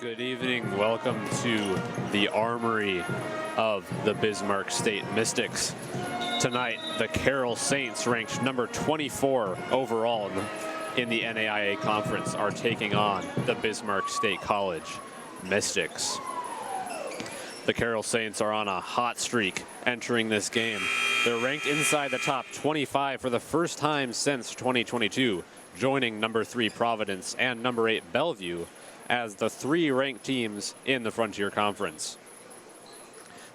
Good evening. Welcome to the armory of the Bismarck State Mystics. Tonight, the Carroll Saints, ranked number 24 overall in the NAIA conference, are taking on the Bismarck State College Mystics. The Carroll Saints are on a hot streak entering this game. They're ranked inside the top 25 for the first time since 2022, joining number 3 Providence and number 8 Bellevue as the 3 ranked teams in the Frontier Conference.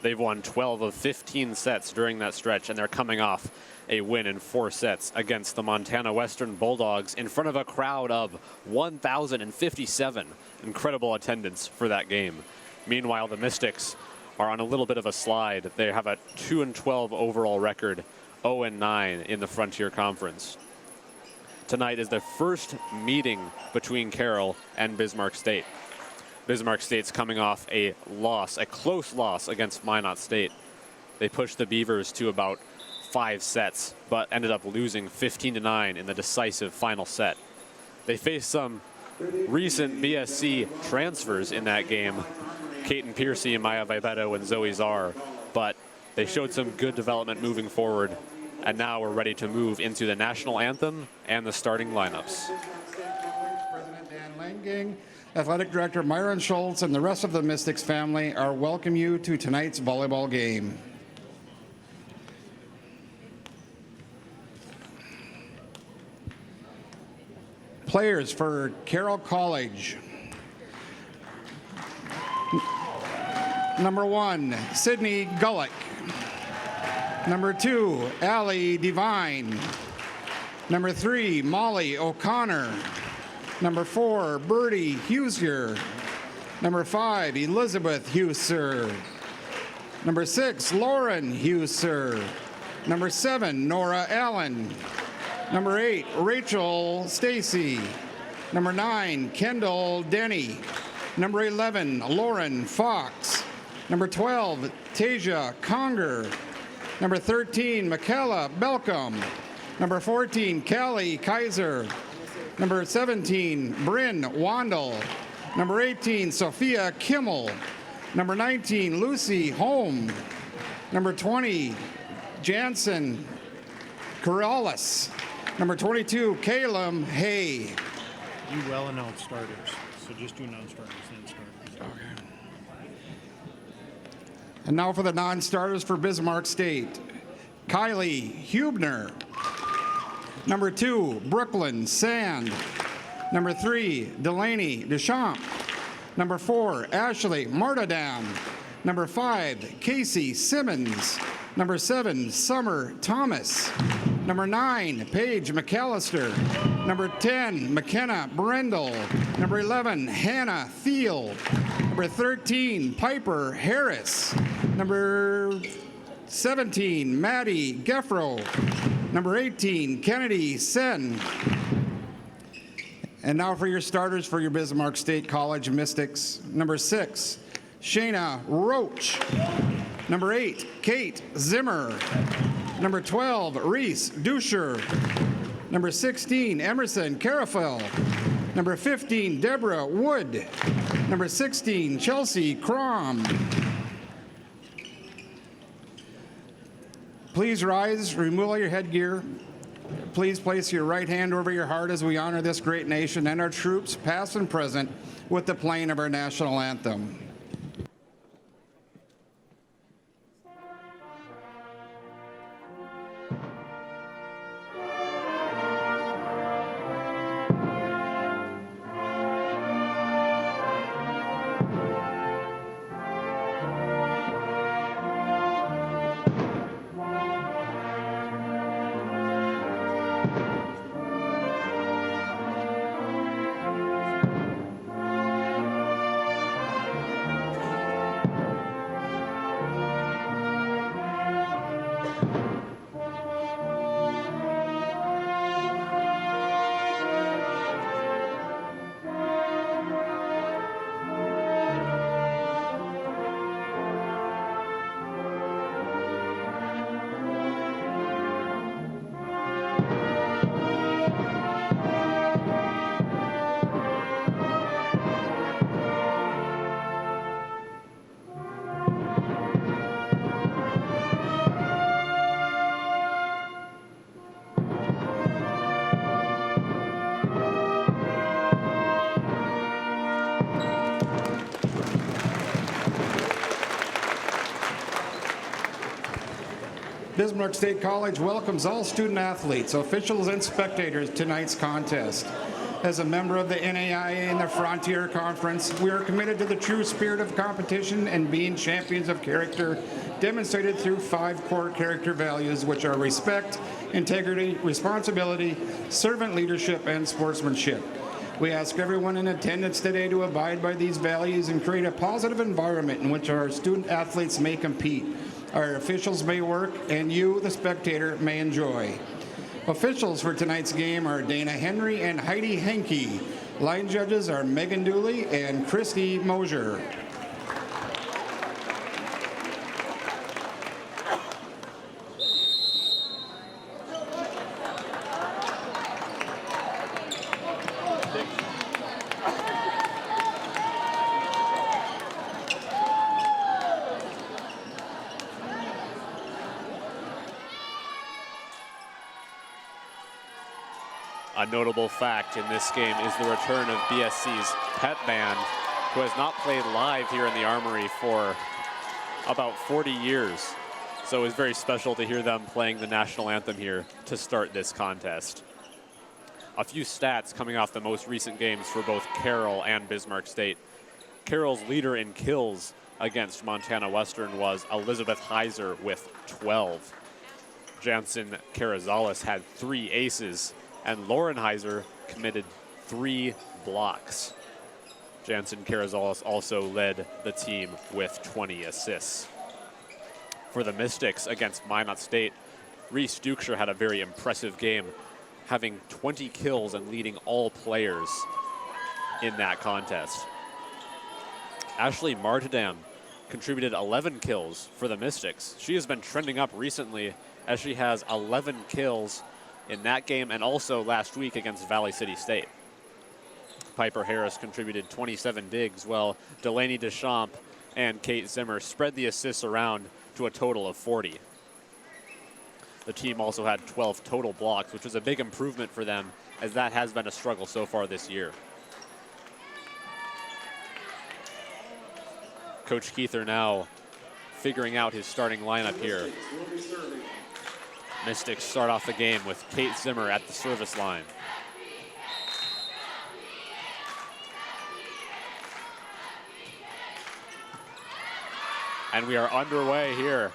They've won 12 of 15 sets during that stretch, and they're coming off a win in 4 sets against the Montana Western Bulldogs in front of a crowd of 1,057. Incredible attendance for that game. Meanwhile, the Mystics are on a little bit of a slide. They have a 2-12 overall record, 0-9 in the Frontier Conference. Tonight is the first meeting between Carroll and Bismarck State. Bismarck State's coming off a loss, a close loss against Minot State. They pushed the Beavers to about 5 sets, but ended up losing 15-9 in the decisive final set. They faced some recent BSC transfers in that game, Kaiten Piercy, Maya Vivetto, and Zoe Czar, but they showed some good development moving forward, and now we're ready to move into the national anthem and the starting lineups. President Dan Langang, Athletic Director Myron Schultz, and the rest of the Mystics family are welcome you to tonight's volleyball game. Players for Carroll College. Number 1, Sydney Gullick. Number 2, Allie Devine. Number 3, Molly O'Connor. Number 4, Birdie Huser. Number 5, Elizabeth Huser. Number 6, Lauren Huser. Number 7, Nora Allen. Number 8, Rachel Stacy. Number 9, Kendall Denny. Number 11, Lauren Fox. Number 12, Tasia Conger. Number 13, Michaela Belcom. Number 14, Callie Kaiser. Number 17, Bryn Wandel. Number 18, Sophia Kimmel. Number 19, Lucy Holm. Number 20, Jansen Corrales. Number 22, Calum Hay. You well announced starters, so just do non-starters and starters. Okay. And now for the non-starters for Bismarck State. Kylie Hubner. Number 2, Brooklyn Sand. Number 3, Delaney Deschamps. Number 4, Ashley Martadam. Number 5, Casey Simmons. Number 7, Summer Thomas. Number 9, Paige McAllister. Number 10, McKenna Brendel. Number 11, Hannah Thiel. Number 13, Piper Harris. Number 17, Maddie Geffro. Number 18, Kennedy Sen. And now for your starters for your Bismarck State College Mystics. Number 6, Shayna Roach. Number 8, Kate Zimmer. Number 12, Reese Duscher. Number 16, Emerson Carafel. Number 15, Deborah Wood. Number 16, Chelsea Crom. Please rise, remove all your headgear. Please place your right hand over your heart as we honor this great nation and our troops, past and present, with the playing of our national anthem. Bismarck State College welcomes all student athletes, officials, and spectators to tonight's contest. As a member of the NAIA and the Frontier Conference, we are committed to the true spirit of competition and being champions of character, demonstrated through 5 core character values, which are respect, integrity, responsibility, servant leadership, and sportsmanship. We ask everyone in attendance today to abide by these values and create a positive environment in which our student athletes may compete, our officials may work, and you, the spectator, may enjoy. Officials for tonight's game are Dana Henry and Heidi Henke. Line judges are Megan Dooley and Christy Mosier. A notable fact in this game is the return of BSC's pep band, who has not played live here in the Armory for about 40 years. So it was very special to hear them playing the national anthem here to start this contest. A few stats coming off the most recent games for both Carroll and Bismarck State. Carroll's leader in kills against Montana Western was Elizabeth Heiser with 12. Jansen Carrizales had 3 aces, and Lauren Heiser committed 3 blocks. Jansen Carrizales also led the team with 20 assists. For the Mystics against Minot State, Reese Dukeshire had a very impressive game, having 20 kills and leading all players in that contest. Ashley Martindam contributed 11 kills for the Mystics. She has been trending up recently as she has 11 kills in that game and also last week against Valley City State. Piper Harris contributed 27 digs, while Delaney Deschamps and Kate Zimmer spread the assists around to a total of 40. The team also had 12 total blocks, which was a big improvement for them, as that has been a struggle so far this year. Coach Keither now figuring out his starting lineup here. Mystics start off the game with Kate Zimmer at the service line. And we are underway here.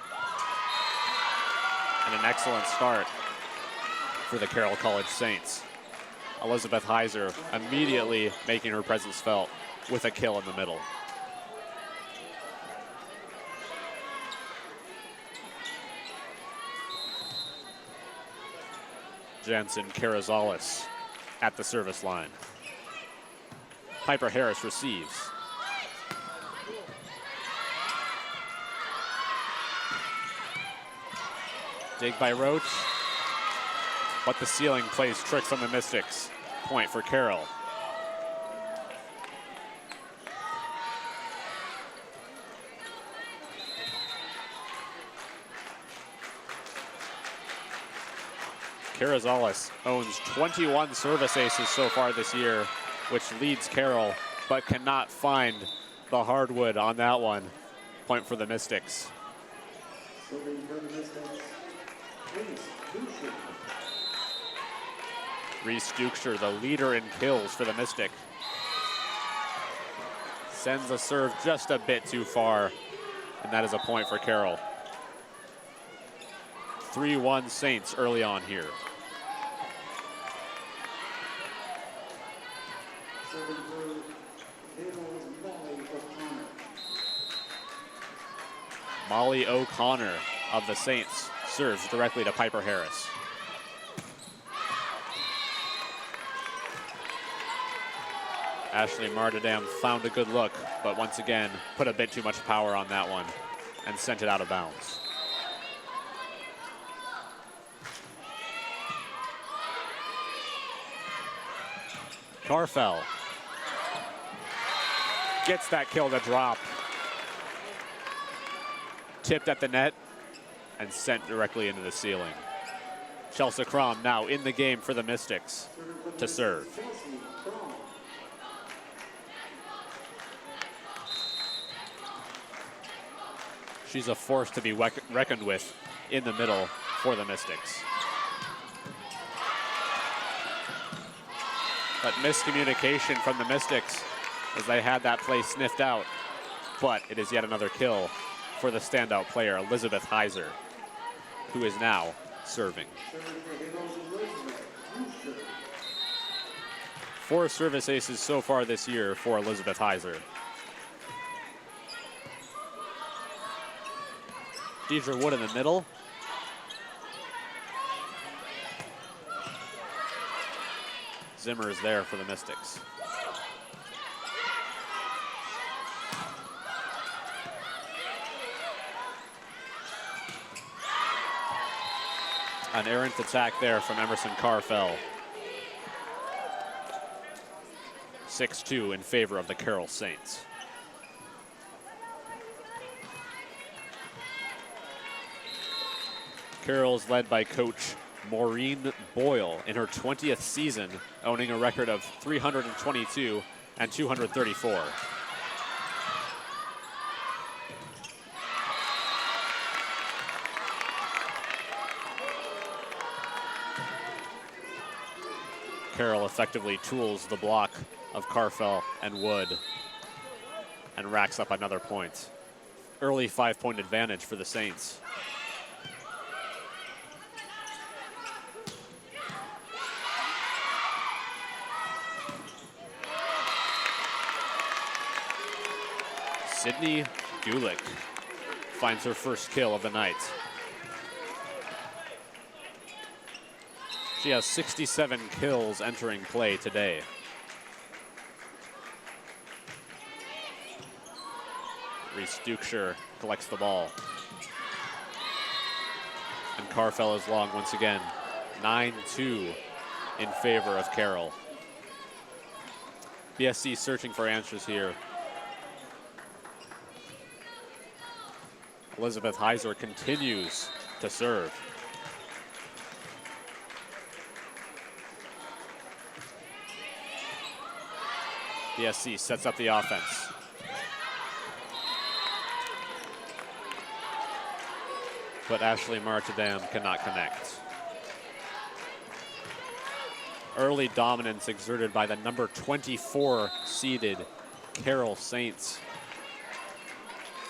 And an excellent start for the Carroll College Saints. Elizabeth Heiser immediately making her presence felt with a kill in the middle. Jansen Carrizales at the service line. Piper Harris receives. Dig by Roach, but the ceiling plays tricks on the Mystics. Point for Carroll. Carrizales owns 21 service aces so far this year, which leads Carroll, but cannot find the hardwood on that one. Point for the Mystics. Reese Dukeshire, the leader in kills for the Mystic, sends a serve just a bit too far, and that is a point for Carroll. 3-1 Saints early on here. Molly O'Connor of the Saints serves directly to Piper Harris. Ashley Martindam found a good look, but once again put a bit too much power on that one and sent it out of bounds. Carfell gets that kill to drop. Tipped at the net and sent directly into the ceiling. Chelsea Crom now in the game for the Mystics to serve. She's a force to be reckoned with in the middle for the Mystics. But miscommunication from the Mystics as they had that play sniffed out. But it is yet another kill for the standout player, Elizabeth Heiser, who is now serving. 4 service aces so far this year for Elizabeth Heiser. Deidre Wood in the middle. Zimmer is there for the Mystics. An errant attack there from Emerson Carfell. 6-2 in favor of the Carroll Saints. Carroll is led by coach Maureen Boyle in her 20th season, owning a record of 322 and 234. Carroll effectively tools the block of Carfell and Wood and racks up another point. Early 5-point advantage for the Saints. Sydney Gulick finds her first kill of the night. She has 67 kills entering play today. Reese Dukeshire collects the ball. And Carfell is long once again. 9-2 in favor of Carroll. BSC searching for answers here. Elizabeth Heiser continues to serve. BSC sets up the offense. But Ashley Martindam cannot connect. Early dominance exerted by the number 24 seeded Carroll Saints.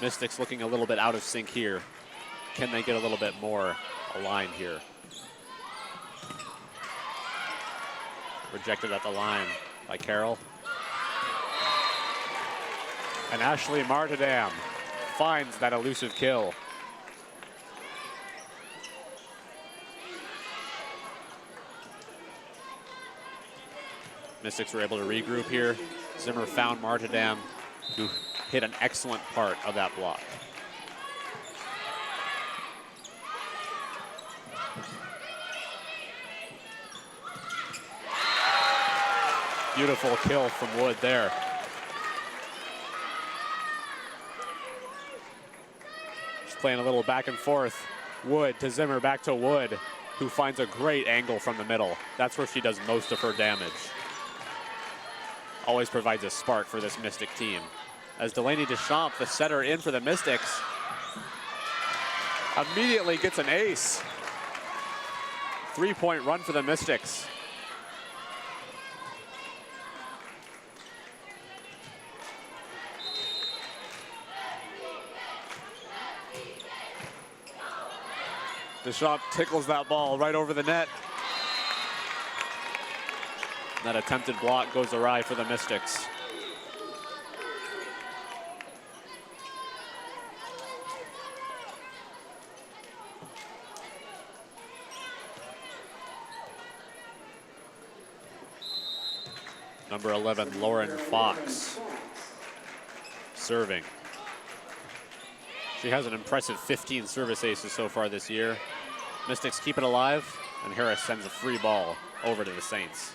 Mystics looking a little bit out of sync here. Can they get a little bit more aligned here? Rejected at the line by Carroll. And Ashley Martindam finds that elusive kill. Mystics were able to regroup here. Zimmer found Martindam, who hit an excellent part of that block. Beautiful kill from Wood there. Just playing a little back and forth. Wood to Zimmer, back to Wood, who finds a great angle from the middle. That's where she does most of her damage. Always provides a spark for this Mystic team. As Delaney Deschamps, the setter in for the Mystics, immediately gets an ace. 3-point run for the Mystics. Deschamps tickles that ball right over the net. That attempted block goes awry for the Mystics. Number 11, Lauren Fox, serving. She has an impressive 15 service aces so far this year. Mystics keep it alive, and Harris sends a free ball over to the Saints.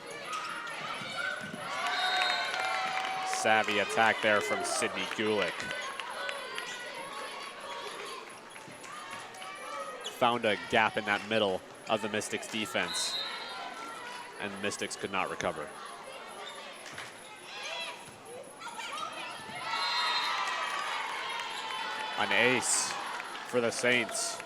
Savvy attack there from Sydney Gulick. Found a gap in that middle of the Mystics defense, and the Mystics could not recover. An ace for the Saints.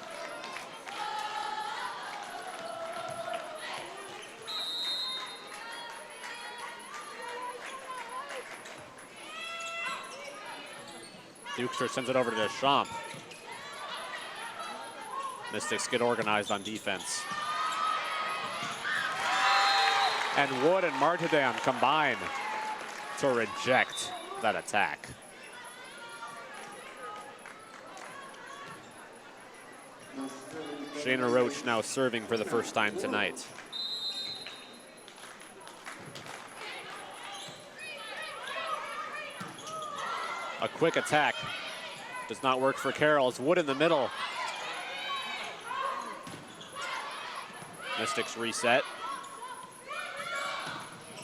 Dukester sends it over to Deschamps. Mystics get organized on defense. And Wood and Martindale combine to reject that attack. Shayna Roach now serving for the first time tonight. A quick attack does not work for Carroll. It's Wood in the middle. Mystics reset.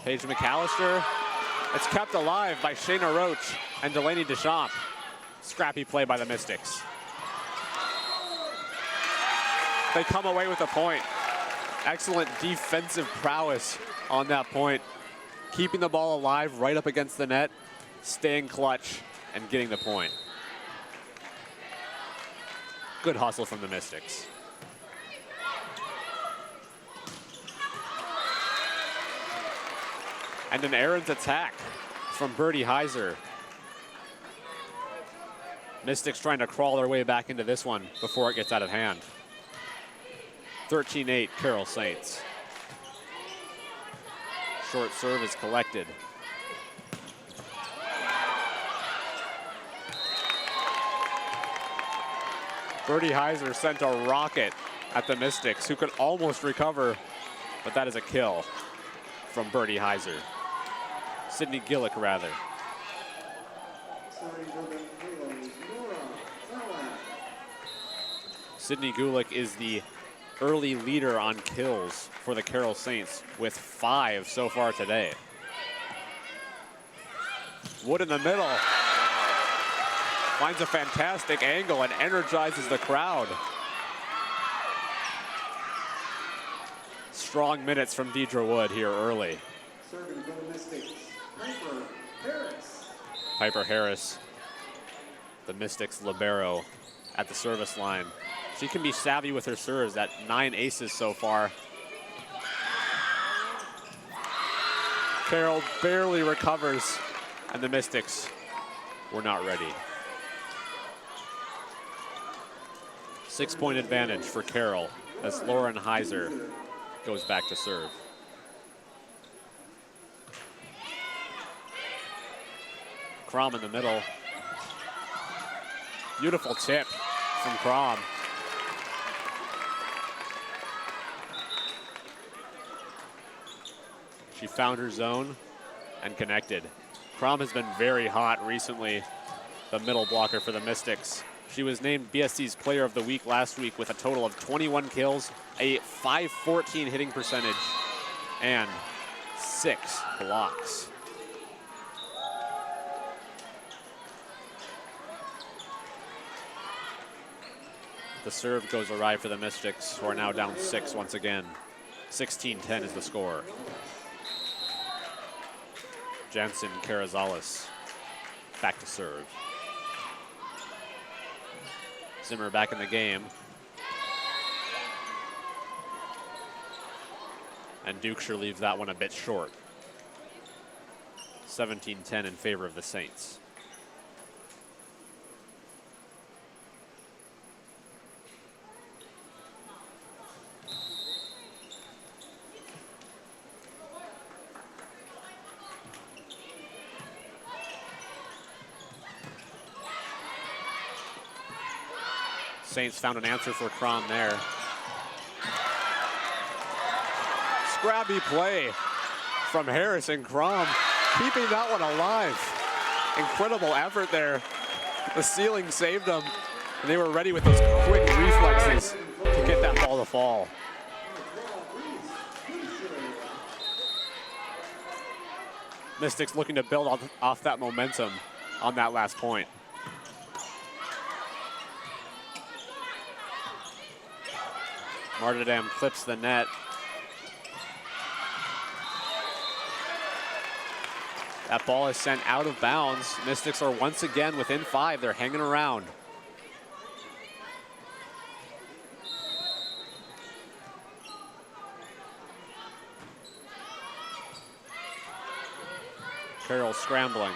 Paige McAllister. It's kept alive by Shayna Roach and Delaney Deschamps. Scrappy play by the Mystics. They come away with a point. Excellent defensive prowess on that point. Keeping the ball alive right up against the net, staying clutch, and getting the point. Good hustle from the Mystics. And an errant attack from Birdie Heiser. Mystics trying to crawl their way back into this one before it gets out of hand. 13-8, Carroll Saints. Short serve is collected. Birdie Heiser sent a rocket at the Mystics, who could almost recover, but that is a kill from Birdie Heiser. Sydney Gillick, rather. Sydney Gulick is the early leader on kills for the Carroll Saints with 5 so far today. Wood in the middle. Finds a fantastic angle and energizes the crowd. Strong minutes from Deidre Wood here early. Serving for the Mystics, Piper Harris. Piper Harris, the Mystics libero at the service line. She can be savvy with her serves at 9 aces so far. Carroll barely recovers, and the Mystics were not ready. 6-point advantage for Carroll as Lauren Heiser goes back to serve. Crom in the middle. Beautiful tip from Crom. She found her zone and connected. Crom has been very hot recently, the middle blocker for the Mystics. She was named BSC's Player of the Week last week with a total of 21 kills, a .514 hitting percentage, and 6 blocks. The serve goes awry for the Mystics, who are now down 6 once again. 16-10 is the score. Jansen Carrizales back to serve. Zimmer back in the game. And Dukeshire leaves that one a bit short. 17-10 in favor of the Saints. Saints found an answer for Crom there. Scrappy play from Harris and Crom, keeping that one alive. Incredible effort there. The ceiling saved them, and they were ready with those quick reflexes to get that ball to fall. Mystics looking to build off that momentum on that last point. Martindale clips the net. That ball is sent out of bounds. Mystics are once again within 5. They're hanging around. Carroll scrambling.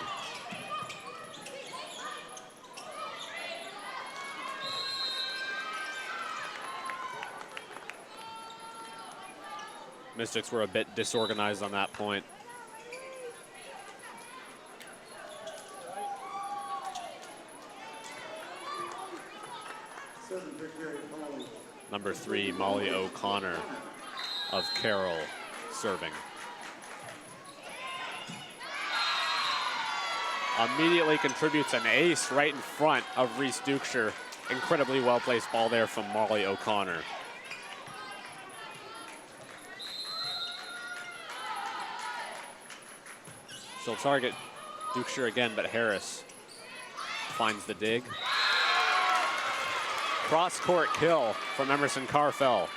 Mystics were a bit disorganized on that point. Number 3, Molly O'Connor of Carroll serving. Immediately contributes an ace right in front of Reese Dukeshire. Incredibly well-placed ball there from Molly O'Connor. She'll target Dukeshire again, but Harris finds the dig. Cross-court kill from Emerson Carfell.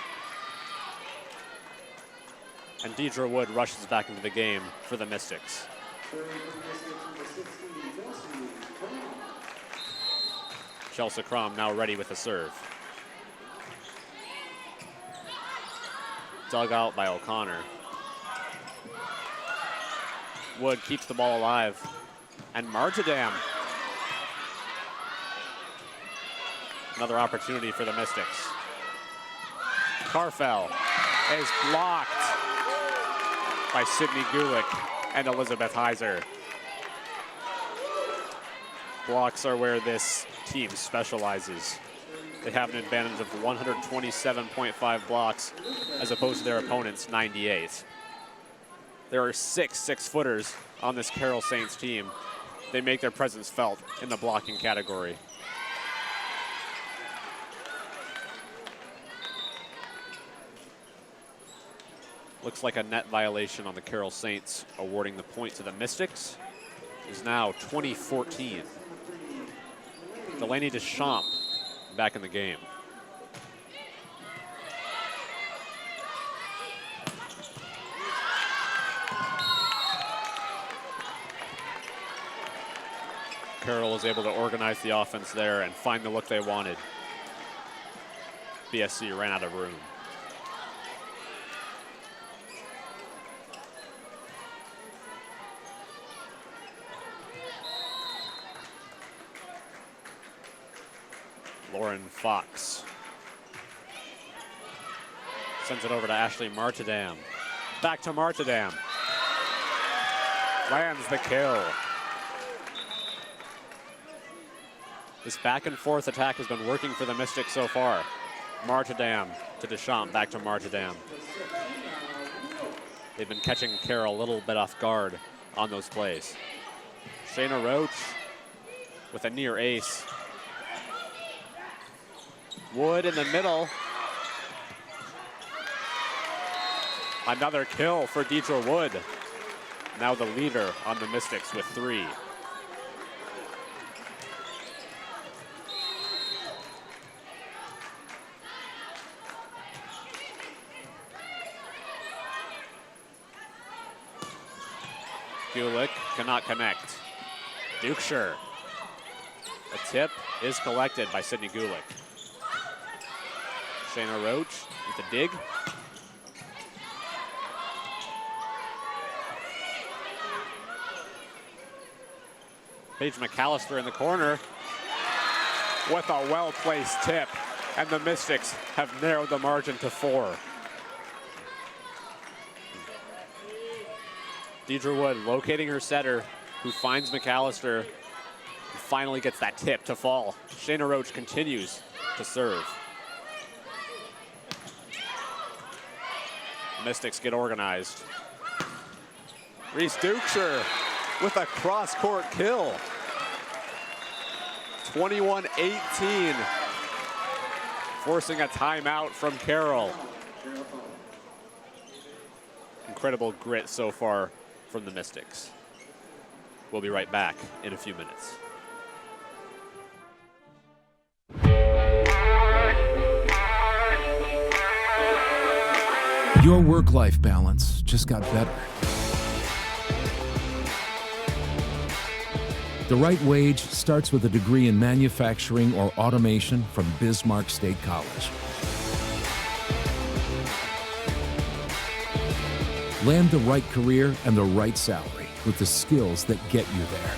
And Deidre Wood rushes back into the game for the Mystics. Chelsea Crom now ready with a serve. Dug out by O'Connor. Wood keeps the ball alive. And Martindale. Another opportunity for the Mystics. Carfell is blocked by Sydney Gulick and Elizabeth Heiser. Blocks are where this team specializes. They have an advantage of 127.5 blocks as opposed to their opponent's 98. There are 6 6-footers on this Carroll Saints team. They make their presence felt in the blocking category. Looks like a net violation on the Carroll Saints, awarding the point to the Mystics. It is now 20-14. Delaney Deschamps back in the game. Carroll was able to organize the offense there and find the look they wanted. BSC ran out of room. Lauren Fox sends it over to Ashley Martindale. Back to Martindale. Lands the kill. This back and forth attack has been working for the Mystics so far. Martindale to Deschamps, back to Martindale. They've been catching Carroll a little bit off guard on those plays. Shayna Roach with a near ace. Wood in the middle. Another kill for Deidre Wood. Now the leader on the Mystics with 3. Gulick cannot connect. Dukeshire. A tip is collected by Sydney Gulick. Shayna Roach with a dig. Paige McAllister in the corner with a well-placed tip, and the Mystics have narrowed the margin to 4. Deidre Wood locating her setter, who finds McAllister, who finally gets that tip to fall. Shayna Roach continues to serve. Mystics get organized. Reese Dukeshire with a cross-court kill. 21-18. Forcing a timeout from Carroll. Incredible grit so far from the Mystics. We'll be right back in a few minutes. Your work-life balance just got better. The right wage starts with a degree in manufacturing or automation from Bismarck State College. Land the right career and the right salary with the skills that get you there.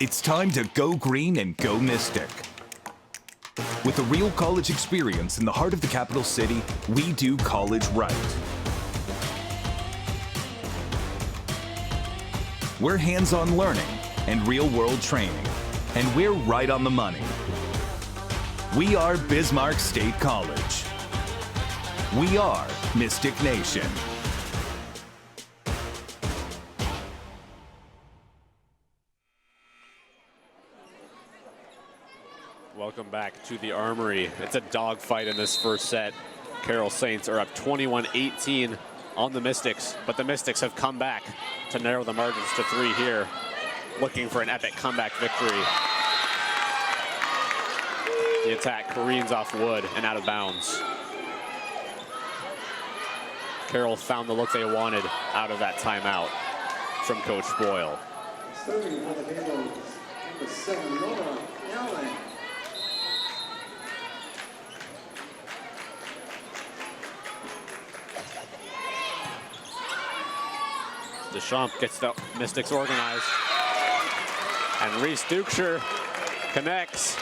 It's time to go green and go Mystic. With a real college experience in the heart of the capital city, we do college right. We're hands-on learning and real-world training, and we're right on the money. We are Bismarck State College. We are Mystic Nation. Welcome back to the Armory. It's a dogfight in this first set. Carroll Saints are up 21-18 on the Mystics, but the Mystics have come back to narrow the margins to 3 here, looking for an epic comeback victory. The attack careens off wood and out of bounds. Carroll found the look they wanted out of that timeout from Coach Boyle. Serving for the Halos, number 7, Laura Allen. Deschamps gets the Mystics organized. And Reese Dukeshire connects.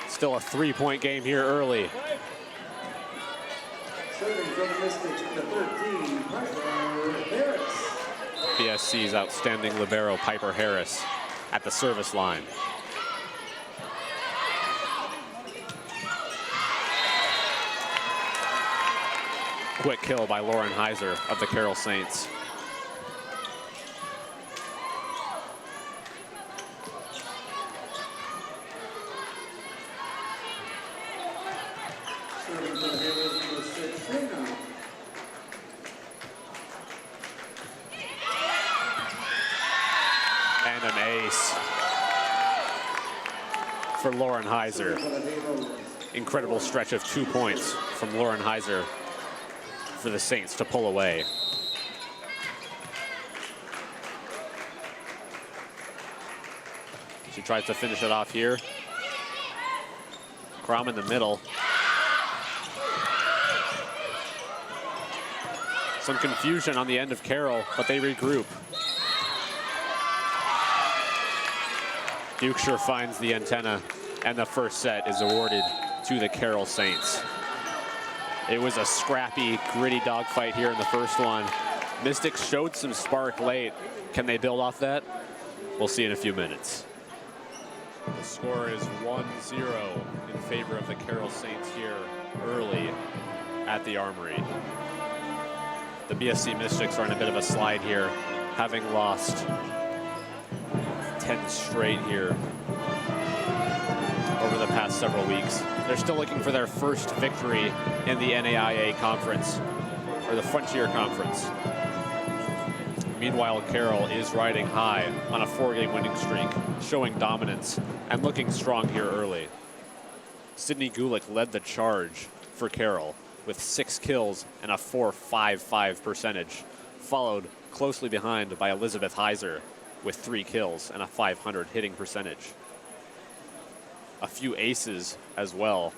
Still a 3-point game here early. Serving for the Mystics, number 13, Piper Harris. BSC's outstanding libero Piper Harris at the service line. Quick kill by Lauren Heiser of the Carroll Saints. Serving for the Halos, number 6, Shayna. And an ace for Lauren Heiser. For the Halos, Incredible stretch of 2 points from Lauren Heiser for the Saints to pull away. She tries to finish it off here. Crom in the middle. Some confusion on the end of Carroll, but they regroup. Dukeshire finds the antenna, and the first set is awarded to the Carroll Saints. It was a scrappy, gritty dogfight here in the first one. Mystics showed some spark late. Can they build off that? We'll see in a few minutes. The score is 1-0 in favor of the Carroll Saints here early at the Armory. The BSC Mystics are in a bit of a slide here, having lost 10 straight here over the past several weeks. They're still looking for their first victory in the NAIA conference, or the Frontier Conference. Meanwhile, Carroll is riding high on a 4-game winning streak, showing dominance and looking strong here early. Sydney Gulick led the charge for Carroll with 6 kills and a .455 percentage, followed closely behind by Elizabeth Heiser with 3 kills and a .500 hitting percentage. A few aces as well.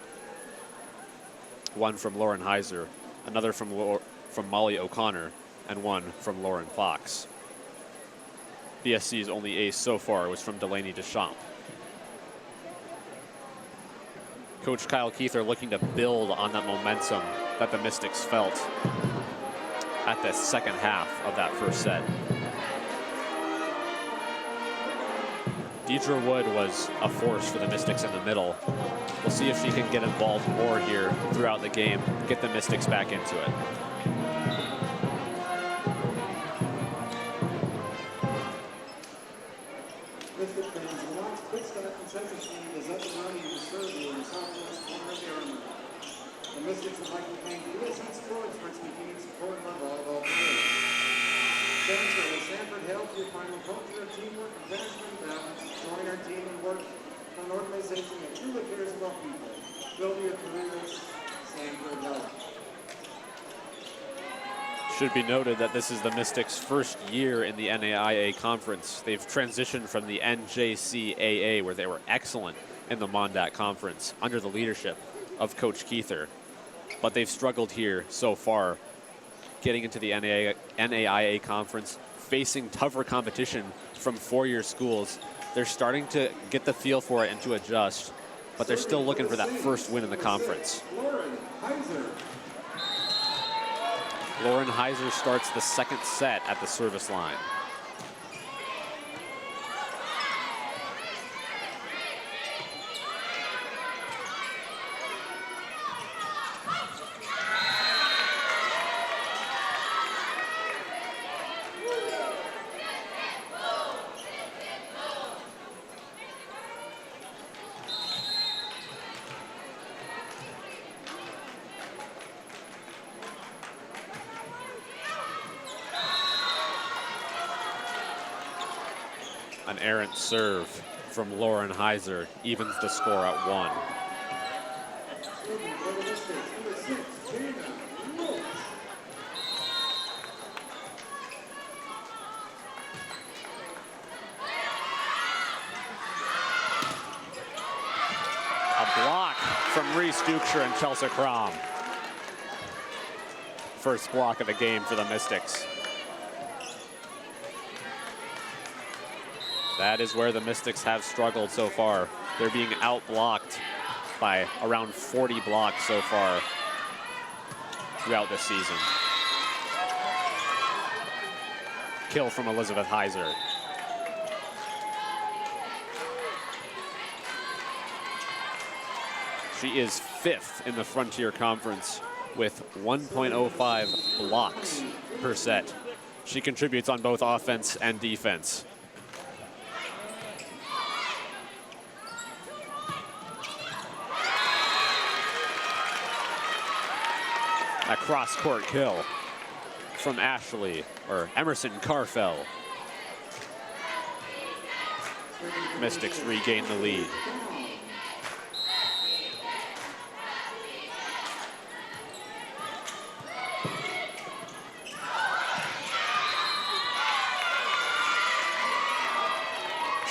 One from Lauren Heiser, another from Molly O'Connor, and one from Lauren Fox. BSC's only ace so far was from Delaney Deschamps. Coach Kyle Keither looking to build on that momentum that the Mystics felt at the second half of that first set. Deidre Wood was a force for the Mystics in the middle. We'll see if she can get involved more here throughout the game, get the Mystics back into it. Mystic fans, the Mont's quick start consensus team is up and running to serve you in the southwest corner of the Armory. The Mystics would like to thank U.S. Sports for its continued support of our volleyball players. Thanks for the Sanford Health, your final culture of teamwork and management balance. Join our team and work for an organization that truly cares about people. Build your careers, Sanford Health. Should be noted that this is the Mystics' first year in the NAIA conference. They've transitioned from the NJCAA, where they were excellent in the Mondat conference under the leadership of Coach Keither. But they've struggled here so far, getting into the NAIA conference, facing tougher competition from four-year schools. They're starting to get the feel for it and to adjust, but they're still looking for that first win in the conference. Lauren Heiser starts the second set at the service line. An errant serve from Lauren Heiser evens the score at 1. A block from Reese Duksher and Chelsea Crom. First block of the game for the Mystics. That is where the Mystics have struggled so far. They're being outblocked by around 40 blocks so far throughout this season. Kill from Elizabeth Heiser. She is 5th in the Frontier Conference with 1.05 blocks per set. She contributes on both offense and defense. A cross-court kill from Emerson Carfell. Mystics regain the lead.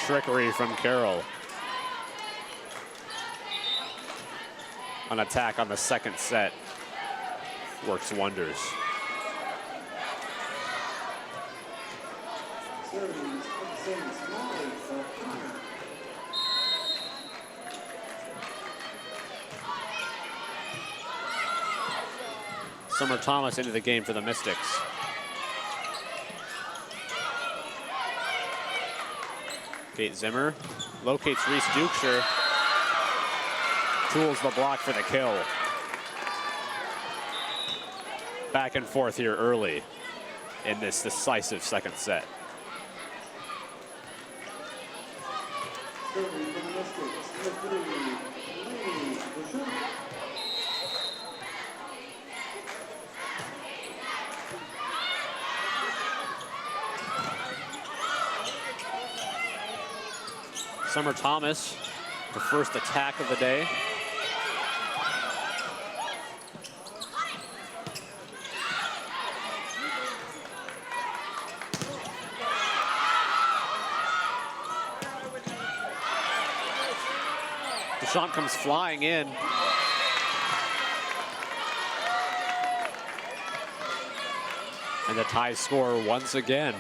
Trickery from Carroll. An attack on the second set works wonders. Summer Thomas into the game for the Mystics. Kate Zimmer locates Reese Duksher. Tools the block for the kill. Back and forth here early in this decisive second set. Summer Thomas, the first attack of the day. Shot comes flying in. And the tie score once again.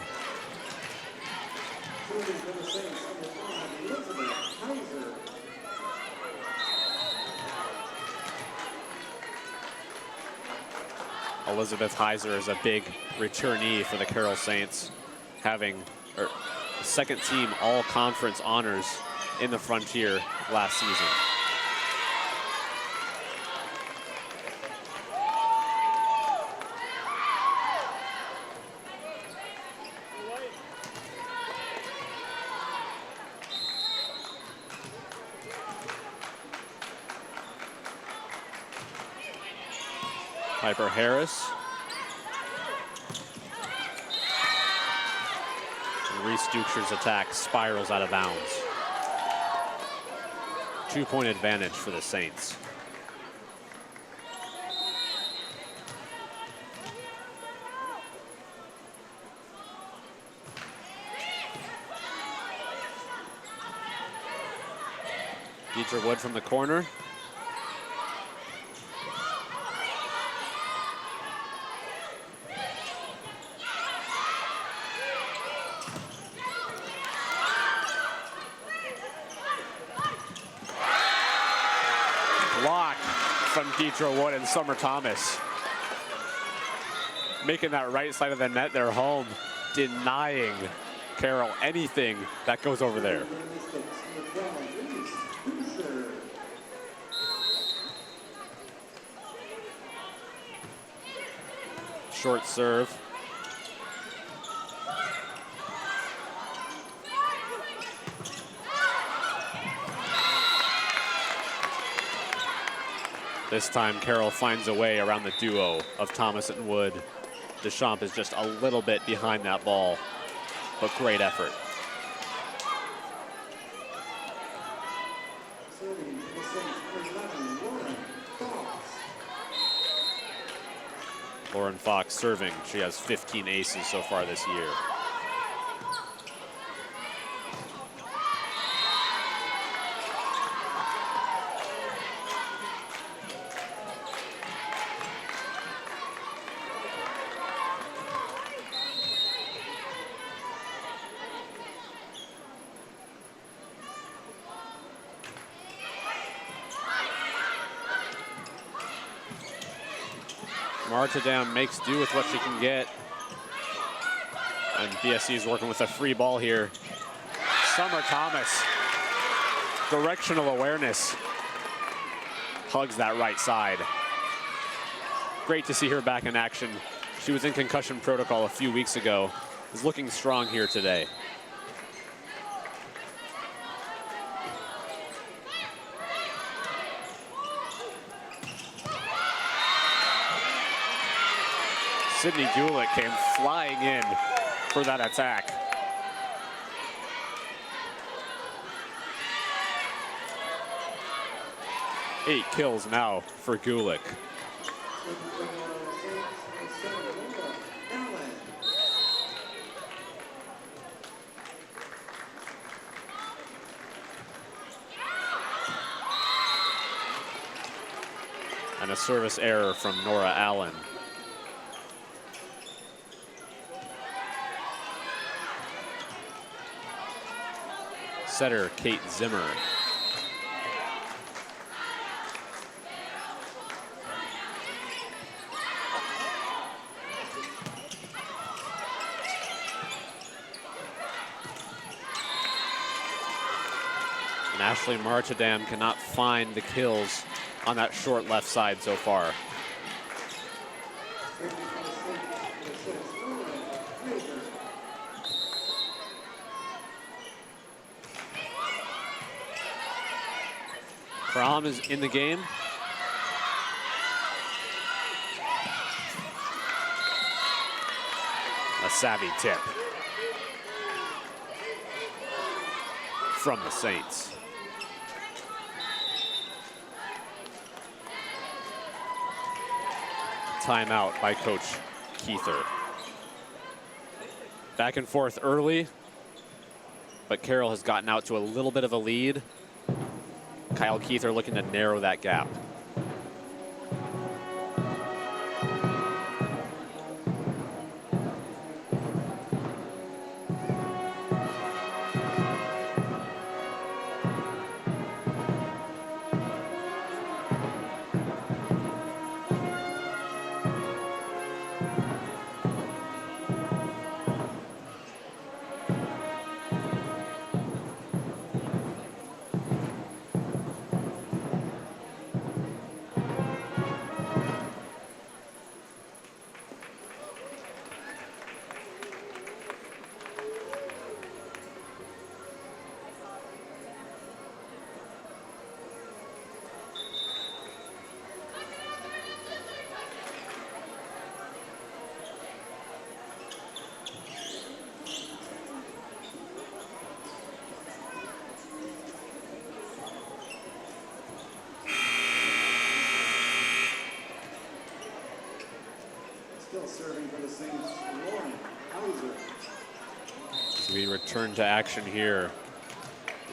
Elizabeth Heiser is a big returnee for the Carroll Saints, having second team all-conference honors in the Frontier last season. Piper Harris. And Reese Duksher's attack spirals out of bounds. 2-point advantage for the Saints. Deidre Wood from the corner. Deidre Wood and Summer Thomas making that right side of the net their home, denying Carroll anything that goes over there. Short serve. This time Carroll finds a way around the duo of Thomas and Wood. Deschamps is just a little bit behind that ball, but great effort. Lauren Fox serving. She has 15 aces so far this year. Martindale makes do with what she can get. And BSC is working with a free ball here. Summer Thomas, directional awareness, hugs that right side. Great to see her back in action. She was in concussion protocol a few weeks ago. Is looking strong here today. Sydney Gulick came flying in for that attack. Eight kills now for Gulick. And a service error from Nora Allen. Setter Kate Zimmer. And Ashley Marchadam cannot find the kills on that short left side so far. Crom is in the game. A savvy tip from the Saints. Timeout by Coach Keither. Back and forth early, but Carroll has gotten out to a little bit of a lead. Kyle Keither looking to narrow that gap. Still serving for the Saints, Lauren Heiser. So we return to action here.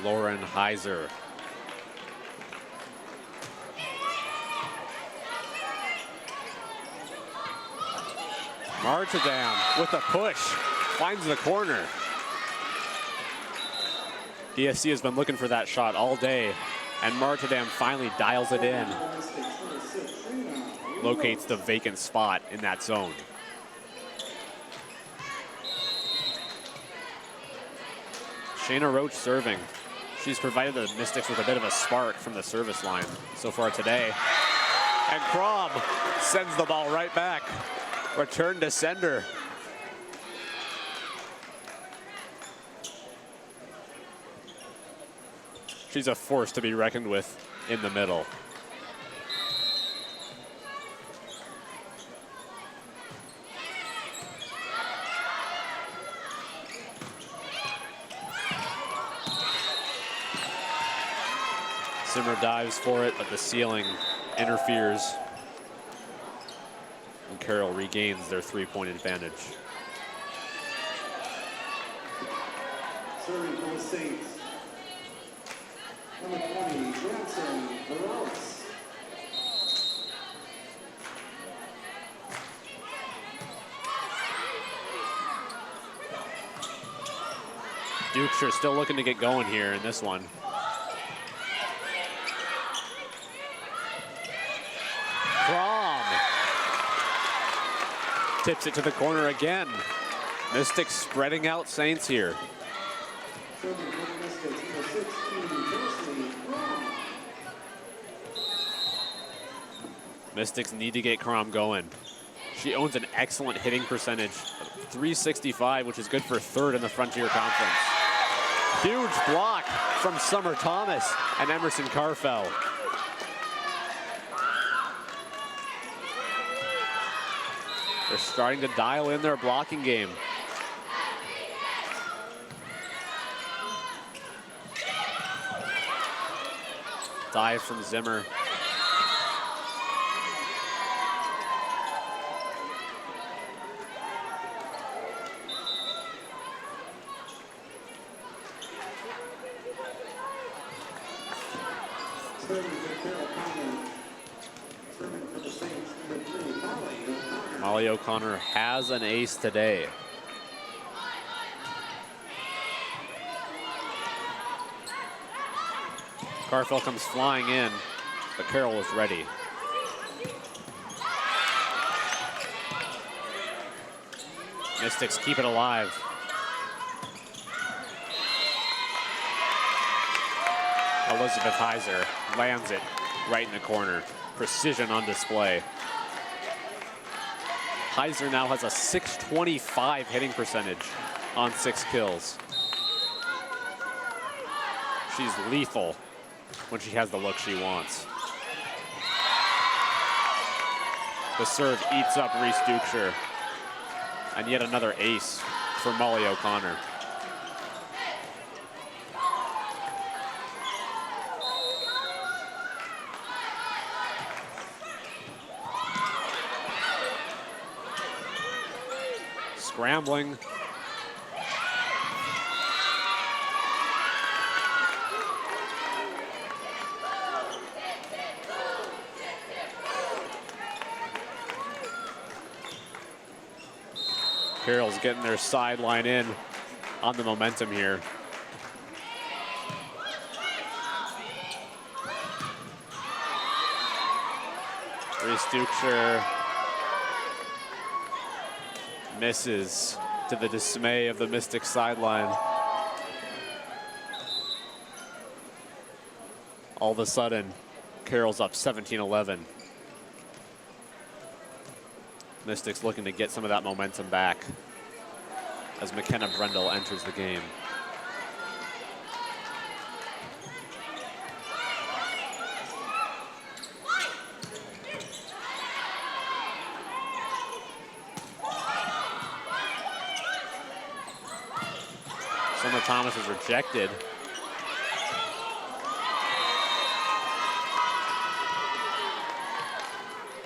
Lauren Heiser. Martindale with a push, finds the corner. DSC has been looking for that shot all day, and Martindale finally dials it in. locates the vacant spot in that zone. Shayna Roach serving. She's provided the Mystics with a bit of a spark from the service line so far today. And Crom sends the ball right back. Return to sender. She's a force to be reckoned with in the middle. Zimmer dives for it, but the ceiling interferes. And Carroll regains their three-point advantage. Serving for the Saints. Number 20, Jansen Morales. Dukes are still looking to get going here in this one. Crom tips it to the corner again. Mystics spreading out Saints here. Serving for the Mystics, number 16, Jocelyn Crom. Mystics need to get Crom going. She owns an excellent hitting percentage, 365, which is good for third in the Frontier Conference. Huge block from Summer Thomas and Emerson Carfell. They're starting to dial in their blocking game. Dive from Zimmer. Serving for Carroll Common. Serving for the Saints, number 3, Molly O'Connor. Molly O'Connor has an ace today. Carfell comes flying in, but Carroll is ready. Mystics keep it alive. Elizabeth Heiser lands it right in the corner. Precision on display. Heiser now has a 625 hitting percentage on 6 kills. She's lethal when she has the look she wants. The serve eats up Reese Dukeshire. And yet another ace for Molly O'Connor. Scrambling. Carroll's getting their sideline in on the momentum here. Reese Dukeshire misses to the dismay of the Mystics sideline. All of a sudden, Carroll's up 17-11. Mystics looking to get some of that momentum back as McKenna Brendel enters the game. Summer Thomas is rejected.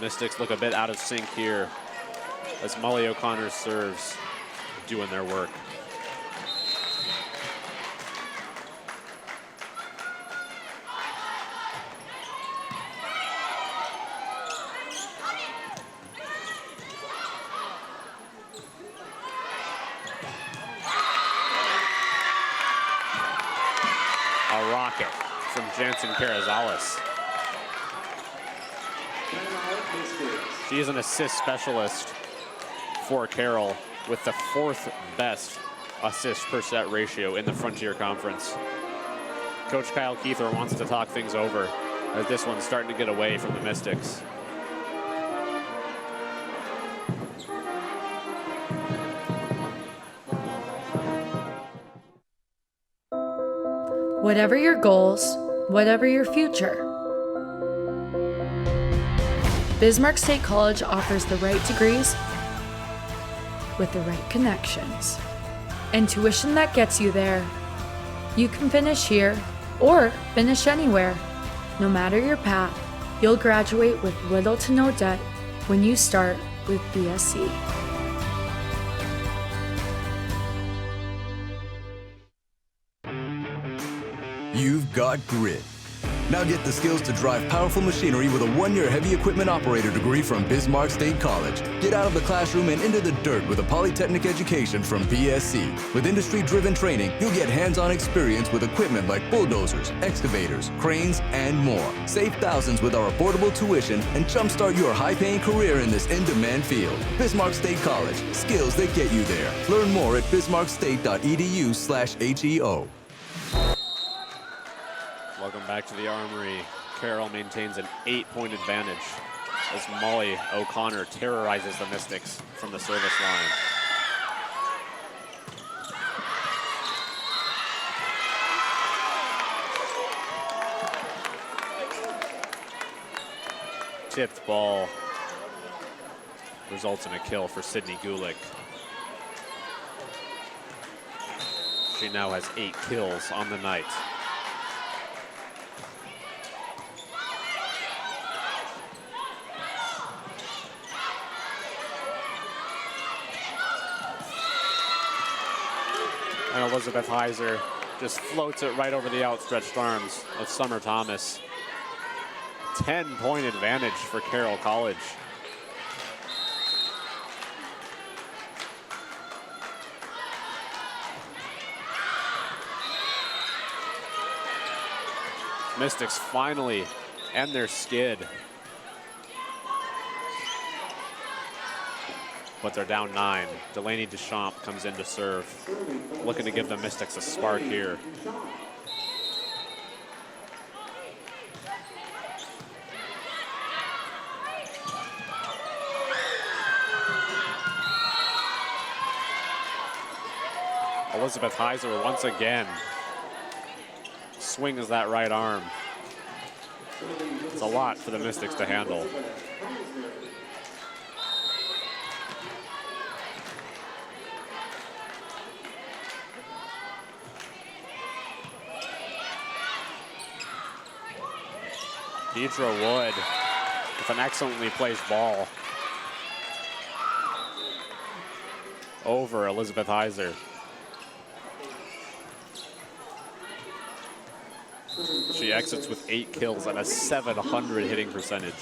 Mystics look a bit out of sync here as Molly O'Connor's serves doing their work. A rocket from Jansen Carrizales. Timeout, Mystics. She is an assist specialist for Carroll with the 4th best assist per set ratio in the Frontier Conference. Coach Kyle Keither wants to talk things over as this one's starting to get away from the Mystics. Whatever your goals, whatever your future, Bismarck State College offers the right degrees with the right connections and tuition that gets you there. You can finish here or finish anywhere. No matter your path, you'll graduate with little to no debt when you start with BSC. You've got grit. Now get the skills to drive powerful machinery with a 1-year heavy equipment operator degree from Bismarck State College. Get out of the classroom and into the dirt with a polytechnic education from BSC. With industry-driven training, you'll get hands-on experience with equipment like bulldozers, excavators, cranes, and more. Save thousands with our affordable tuition and jumpstart your high-paying career in this in-demand field. Bismarck State College, skills that get you there. Learn more at bismarckstate.edu/HEO. Welcome back to the Armory. Carroll maintains an 8-point advantage as Molly O'Connor terrorizes the Mystics from the service line. Tipped ball results in a kill for Sydney Gulick. She now has 8 kills on the night. And Elizabeth Heiser just floats it right over the outstretched arms of Summer Thomas. 10-point advantage for Carroll College. Mystics finally end their skid. But they're down 9. Delaney Deschamps comes in to serve, looking to give the Mystics a spark here. Elizabeth Heiser once again swings that right arm. It's a lot for the Mystics to handle. Deidre Wood with an excellently placed ball over Elizabeth Heiser. She exits with 8 kills and a 700 hitting percentage.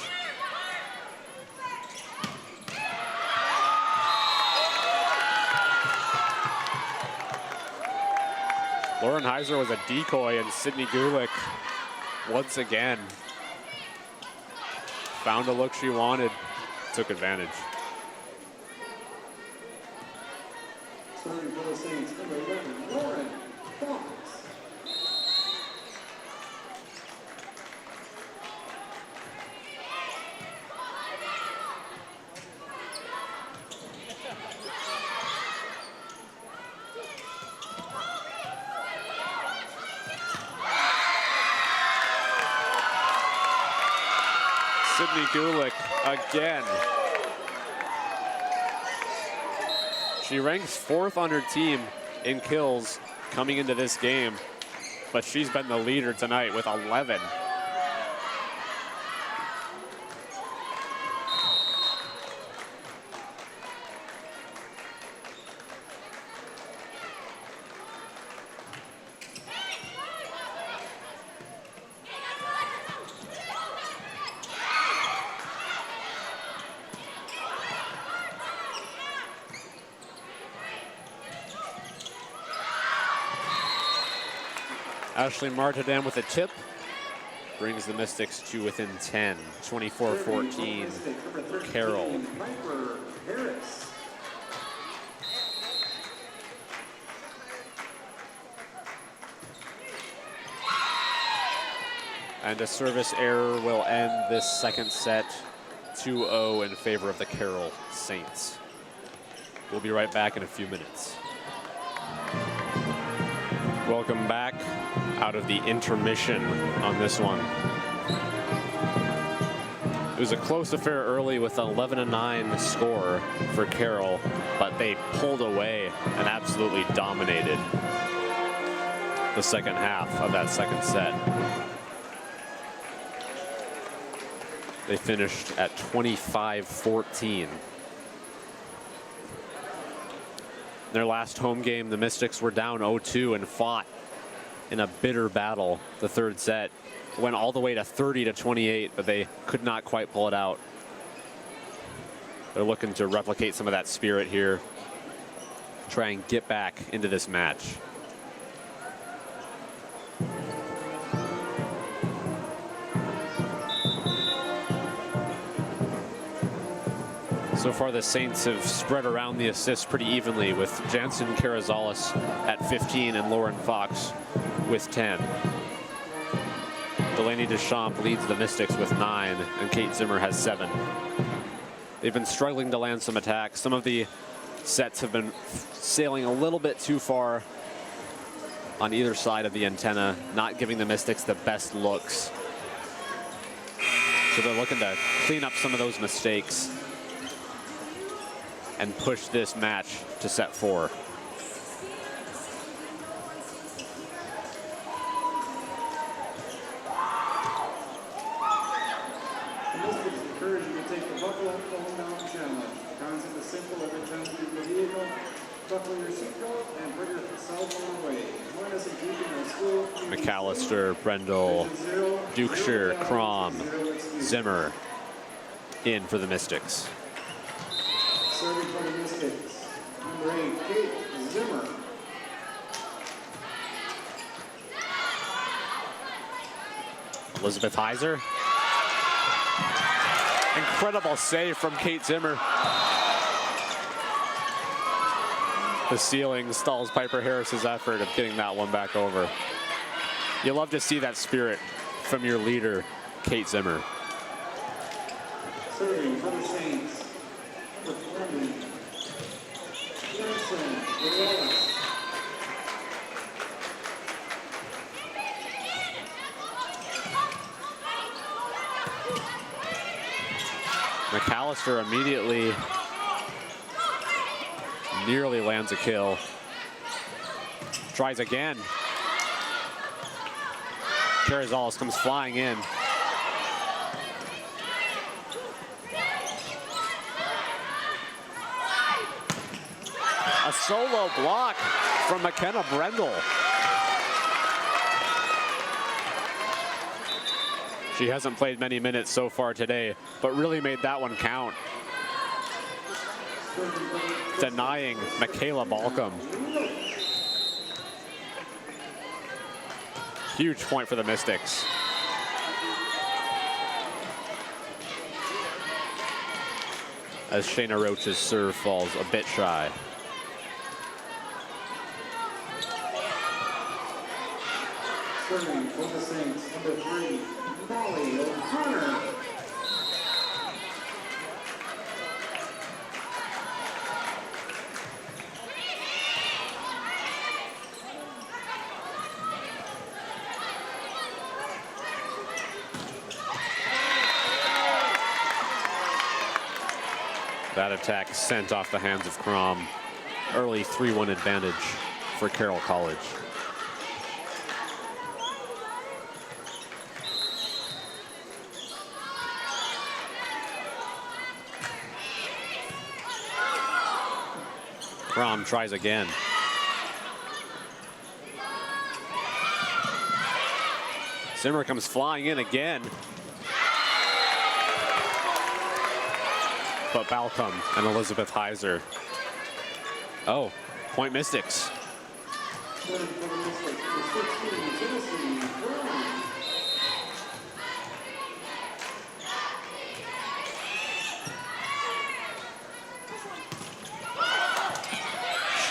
Lauren Heiser was a decoy, and Sydney Gulick once again found a look she wanted, took advantage. Starting for the Saints, number 11, Lauren Fox. Sydney Gulick again. She ranks 4th on her team in kills coming into this game, but she's been the leader tonight with 11. Ashley Martidan with a tip brings the Mystics to within 10, 24-14, Carroll. And a service error will end this second set 2-0 in favor of the Carroll Saints. We'll be right back in a few minutes. Welcome back out of the intermission on this one. It was a close affair early with an 11-9 score for Carroll, but they pulled away and absolutely dominated the second half of that second set. They finished at 25-14. Their last home game, the Mystics were down 0-2 and fought in a bitter battle. The third set went all the way to 30-28, but they could not quite pull it out. They're looking to replicate some of that spirit here, try and get back into this match. So far, the Saints have spread around the assists pretty evenly, with Jansen Carrizales at 15 and Lauren Fox with 10. Delaney Deschamps leads the Mystics with 9, and Kate Zimmer has 7. They've been struggling to land some attacks. Some of the sets have been sailing a little bit too far on either side of the antenna, not giving the Mystics the best looks. So they're looking to clean up some of those mistakes and push this match to set 4. The Mystics encourage you to take the buckle up phone down challenge. The concept is simple. Every time you leave the vehicle, buckle your seatbelt and put your cell phone away. Join us in keeping our school. McAllister, Brendel, Dukeshire, Crom, Zimmer in for the Mystics. Serving for the Mystics, number 8, Kate Zimmer. Elizabeth Heiser. Incredible save from Kate Zimmer. The ceiling stalls Piper Harris's effort of getting that one back over. You love to see that spirit from your leader, Kate Zimmer. Serving for the Saints. McAllister immediately nearly lands a kill. Tries again. Carrizales comes flying in. A solo block from McKenna Brendel. She hasn't played many minutes so far today, but really made that one count. Denying Michaela Balcom. Huge point for the Mystics. As Shayna Roach's serve falls a bit shy. Serving for the Saints, number 3, Molly O'Connor. That attack sent off the hands of Crom. Early 3-1 advantage for Carroll College. Crom tries again. Zimmer comes flying in again. But Balcom and Elizabeth Heiser. Oh, point Mystics.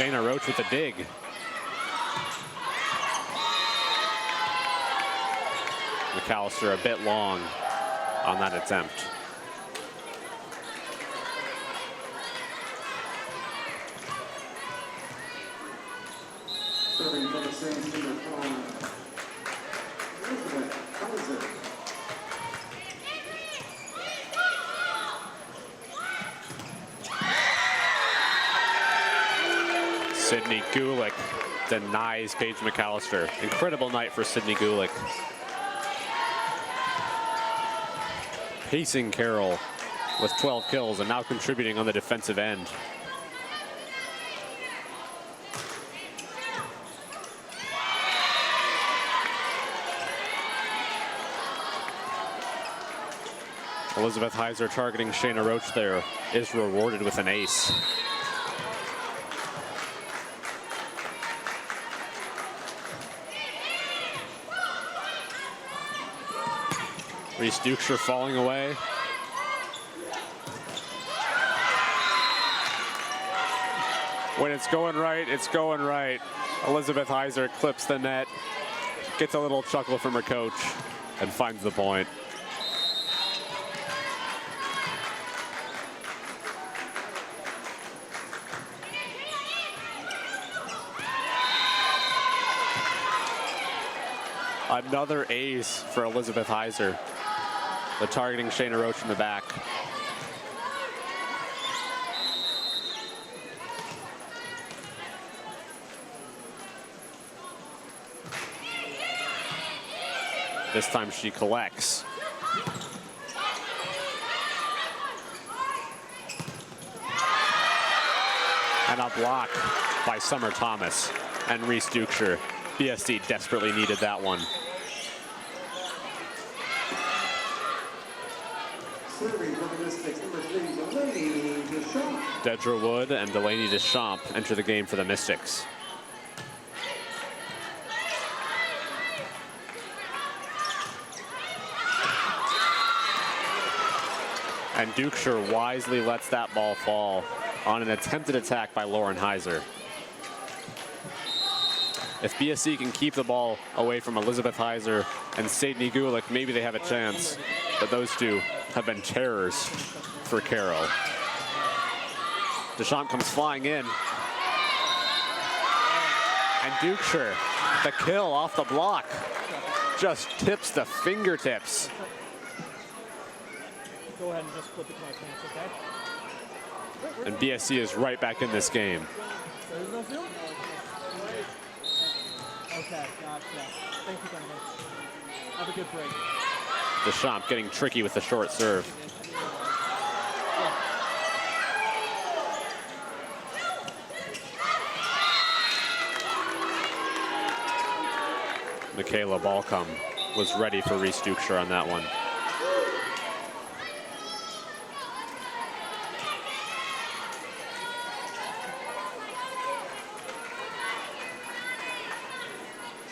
Shayna Roach with a dig. McAllister a bit long on that attempt. Serving for the Saints, number 5. Elizabeth Kaiser. Sydney Gulick denies Paige McAllister. Incredible night for Sydney Gulick. Pacing Carroll with 12 kills and now contributing on the defensive end. Elizabeth Heiser targeting Shayna Roach there is rewarded with an ace. Reese Dukeshire falling away. When it's going right, it's going right. Elizabeth Heiser clips the net, gets a little chuckle from her coach, and finds the point. Another ace for Elizabeth Heiser. The targeting Shayna Roach in the back. This time she collects. And a block by Summer Thomas and Reese Dukeshire. BSC desperately needed that one. Serving for the Mystics, number 3, Delaney Deschamps. Dedra Wood and Delaney Deschamps enter the game for the Mystics. And Dukeshire wisely lets that ball fall on an attempted attack by Lauren Heiser. If BSC can keep the ball away from Elizabeth Heiser and Sydney Gulick, maybe they have a chance. But those two have been terrors for Carroll. Deschamps comes flying in. And Dukeshire, the kill off the block, just tips the fingertips. Go ahead and just flip it to my pants, okay? And BSC is right back in this game. There's no field? Okay, gotcha. Thank you, Donovan. Have a good break. Deschamps getting tricky with the short serve. Michaela Balcom was ready for Reese Dukeshire on that one.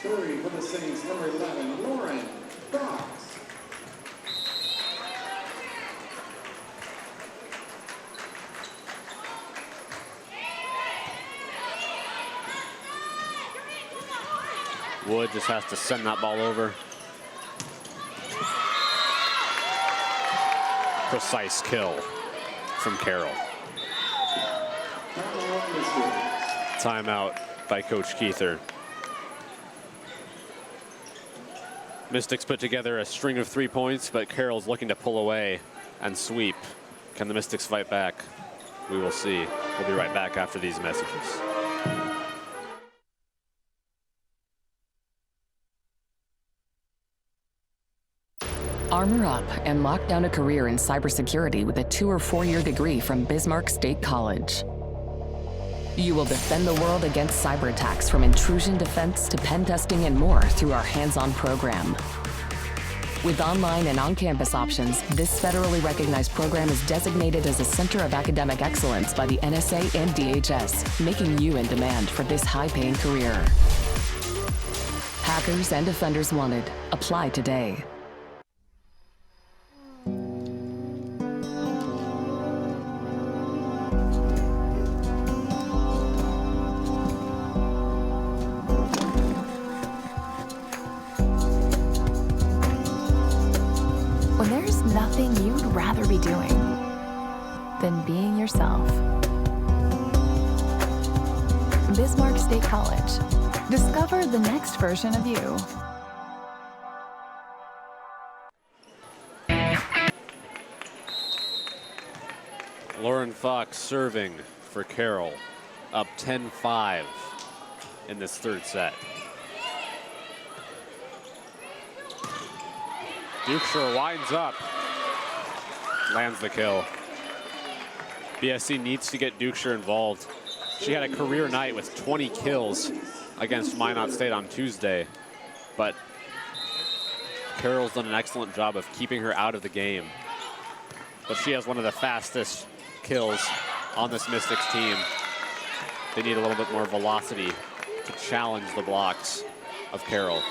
Serving for the Saints, number 11, Lauren Fox. Wood just has to send that ball over. Precise kill from Carroll. Timeout by Coach Keither. Mystics put together a string of 3 points, but Carroll's looking to pull away and sweep. Can the Mystics fight back? We will see. We'll be right back after these messages. Armor up and lock down a career in cybersecurity with a 2- or 4-year degree from Bismarck State College. You will defend the world against cyber attacks, from intrusion defense to pen testing and more, through our hands-on program. With online and on-campus options, this federally recognized program is designated as a Center of Academic Excellence by the NSA and DHS, making you in demand for this high-paying career. Hackers and Defenders Wanted. Apply today. nothing you'd rather be doing than being yourself. Bismarck State College. Discover the next version of you. Lauren Fox serving for Carroll, up 10-5 in this third set. Dukeshire winds up, lands the kill. BSC needs to get Dukeshire involved. She had a career night with 20 kills against Minot State on Tuesday, but Carroll's done an excellent job of keeping her out of the game. But she has one of the fastest kills on this Mystics team. They need a little bit more velocity to challenge the blocks of Carroll.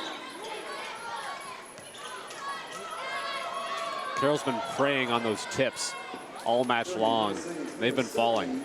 Carroll's been preying on those tips all match long. They've been falling.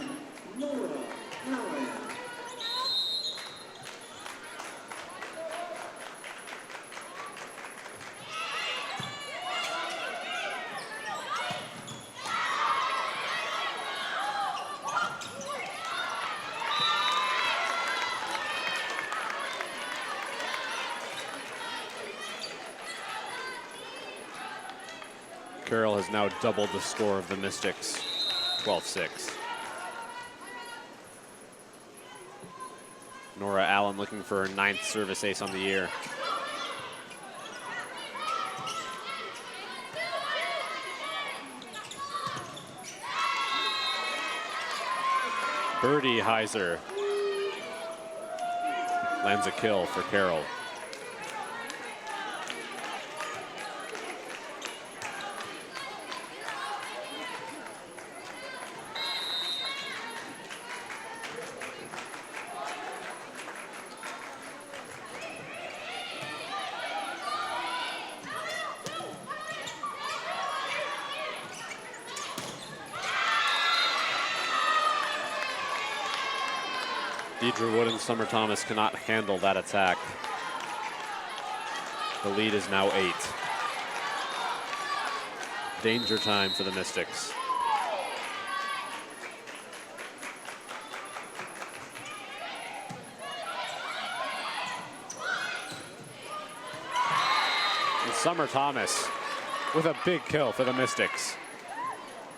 Carroll has now doubled the score of the Mystics, 12-6. Nora Allen looking for her 9th service ace on the year. Birdie Heiser lands a kill for Carroll. Deidre Wood and Summer Thomas cannot handle that attack. The lead is now 8. Danger time for the Mystics. And Summer Thomas with a big kill for the Mystics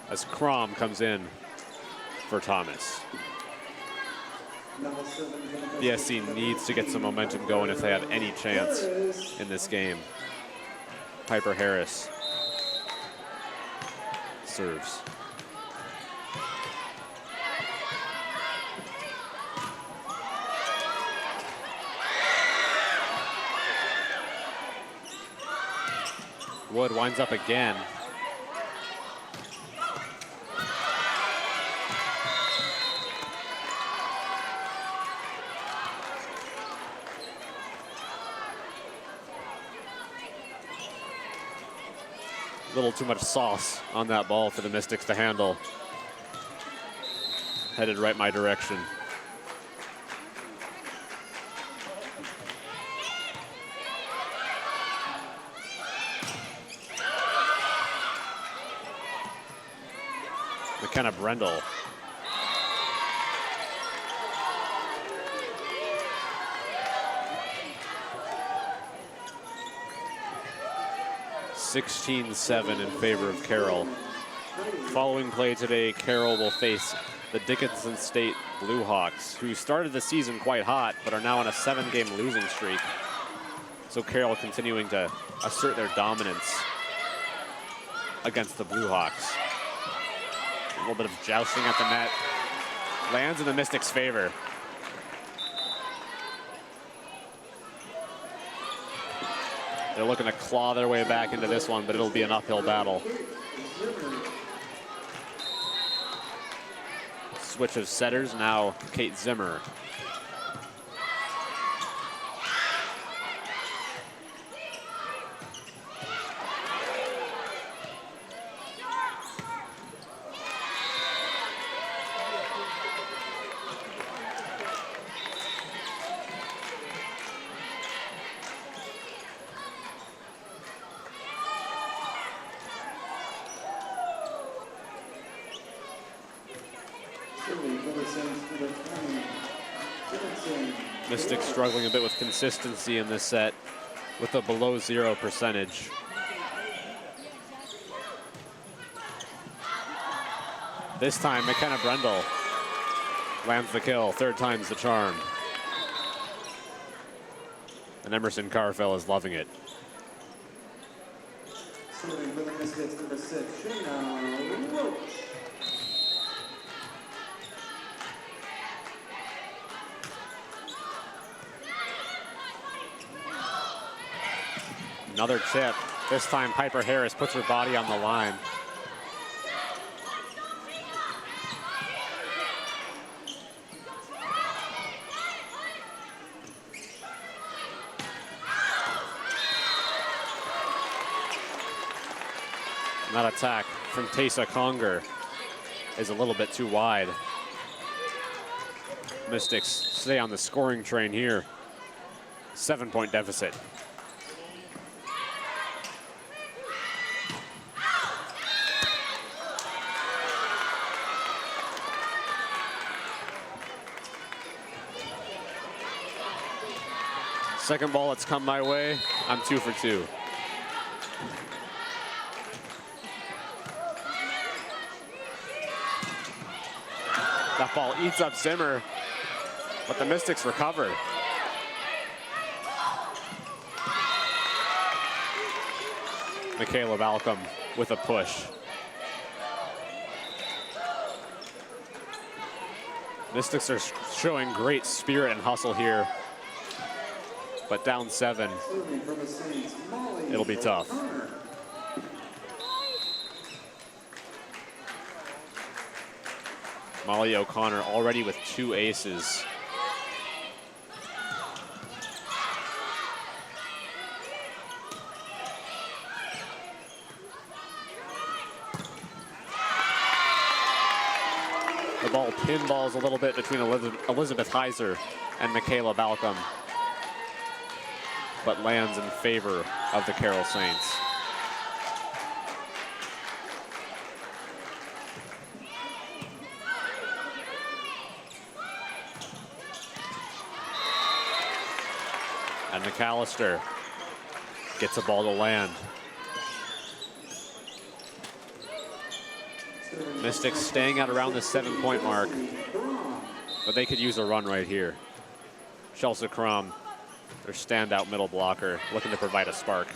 as Crom comes in for Thomas. BSC needs to get some momentum going if they have any chance in this game. Piper Harris serves. Wood winds up again. A little too much sauce on that ball for the Mystics to handle. Headed right my direction. McKenna Brendel. (16-7) in favor of Carroll. Following play today, Carroll will face the Dickinson State Blue Hawks, who started the season quite hot, but are now on a 7-game losing streak. So Carroll continuing to assert their dominance against the Blue Hawks. A little bit of jousting at the net. Lands in the Mystics' favor. They're looking to claw their way back into this one, but it'll be an uphill battle. Switch of setters, now Kate Zimmer. Mystics struggling a bit with consistency in this set with a below 0 percentage. This time, McKenna Brendel lands the kill. 3rd time's the charm. And Emerson Carfell is loving it. Serving for the Mystics, number 6, Shayna Roach. Another tip. This time Piper Harris puts her body on the line. That attack from Taysa Conger is a little bit too wide. Mystics stay on the scoring train here. 7-point deficit. Second ball that's come my way, I'm 2 for 2. That ball eats up Zimmer, but the Mystics recover. Michaela Balcom with a push. Mystics are showing great spirit and hustle here, but down 7, it'll be tough. Molly O'Connor already with 2 aces. The ball pinballs a little bit between Elizabeth Heiser and Michaela Balcom, but lands in favor of the Carroll Saints. And McAllister gets a ball to land. Mystics staying at around the 7-point mark, but they could use a run right here. Chelsea Crum, their standout middle blocker, looking to provide a spark.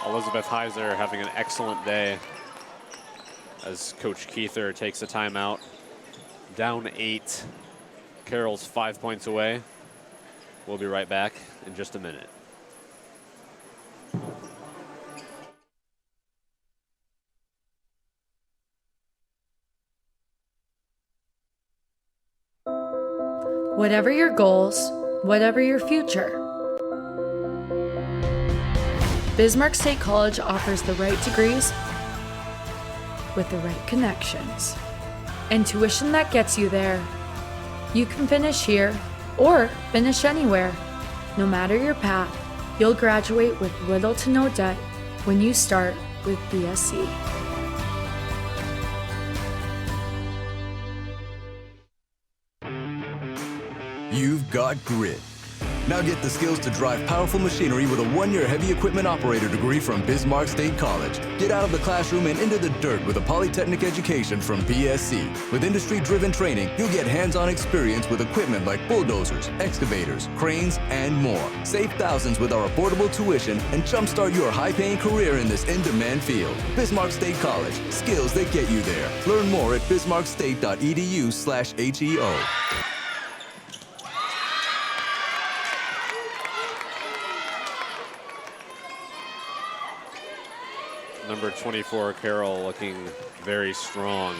Elizabeth Heiser having an excellent day as Coach Keither takes a timeout. Down 8. Carroll's 5 points away. We'll be right back in just a minute. Whatever your goals, whatever your future, Bismarck State College offers the right degrees with the right connections and tuition that gets you there. You can finish here or finish anywhere. No matter your path, you'll graduate with little to no debt when you start with BSC. You've got grit. Now get the skills to drive powerful machinery with a 1-year heavy equipment operator degree from Bismarck State College. Get out of the classroom and into the dirt with a polytechnic education from BSC. With industry-driven training, you'll get hands-on experience with equipment like bulldozers, excavators, cranes, and more. Save thousands with our affordable tuition and jumpstart your high-paying career in this in-demand field. Bismarck State College, skills that get you there. Learn more at bismarckstate.edu/HEO. Number 24, Carroll, looking very strong,